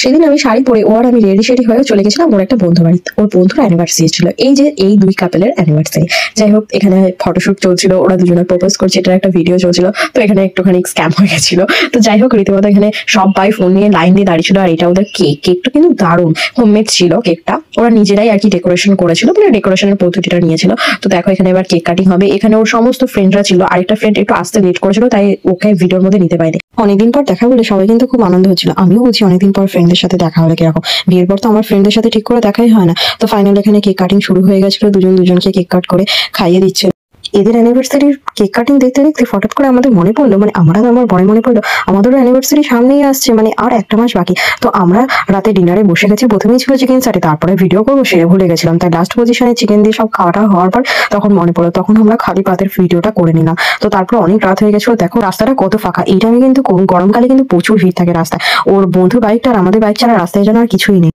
সেদিন আমি শাড়ি পরে ও আর আমি রেডি শেডি হয়ে চলে গেছিলাম ওর একটা বন্ধু বাড়িতে। ওর বন্ধুর অ্যানিভার্সারি ছিল, এই যে এই দুই কাপেলের অ্যানিভার্সারি। যাই হোক, এখানে ফটোশুট চলছিল, ওরা দুজনে প্রপোজ করছে, এটার একটা ভিডিও চলছিল। তো এখানে একটুখানি স্ক্যাম হয়ে গেছিল। তো যাই হোক, রীতিমতো এখানে সবাই ফোন নিয়ে লাইন দিয়ে দাঁড়িয়েছিল। আর এটা ওদের কেকটা কিন্তু দারুণ হোমমেড ছিল। কেকটা ওরা নিজেরাই আর কি ডেকোরেশন করেছিল, মানে ডেকোরেশনের পদ্ধতিটা নিয়েছিল। তো দেখো, এখানে এবার কেক কাটিং হবে। এখানে ওর সমস্ত ফ্রেন্ডরা ছিল, আরেকটা ফ্রেন্ড একটু আসতে লেট করেছিল, তাই ওকে ভিডিওর মধ্যে নিতে পারিনি। অনেকদিন পর দেখা বলে সবাই কিন্তু খুব আনন্দ হচ্ছিল। আমিও বুঝি অনেকদিন পর ফ্রেন্ডের সাথে দেখা হলে কিরকম। বিয়ের পর তো আমার ফ্রেন্ডের সাথে ঠিক করে দেখাই হয় না। তো ফাইনাল এখানে কেক কাটিং শুরু হয়ে গেছিল, দুজনকে কেক কাট করে খাইয়ে দিচ্ছে। এদের অ্যানিভার্সারির কেক কাটিং দেখতে দেখতে হঠাৎ করে আমাদের মনে পড়লো, মানে আমার বড় মনে পড়লো আমাদেরও অ্যানিভার্সারি সামনেই আসছে, মানে আর একটা মাস বাকি। তো আমরা রাতে ডিনারে বসে গেছি, প্রথমেই ছিল চিকেন সাথে, তারপরে ভিডিও করবো সেরে ভুলে গেছিলাম। তাই লাস্ট পজিশনে চিকেন দিয়ে সব খাওয়াটা হওয়ার পর তখন মনে পড়লো, তখন আমরা খালি পাতের ভিডিওটা করে নিলাম। তো তারপর অনেক রাত হয়ে গেছিলো। দেখো রাস্তাটা কত ফাঁকা। এই টাইমে কিন্তু গরমকালে কিন্তু প্রচুর ভিড় থাকে রাস্তায়। ওর বন্ধুর বাইকটা আর আমাদের বাইক ছাড়া রাস্তায় যেন আর কিছুই নেই।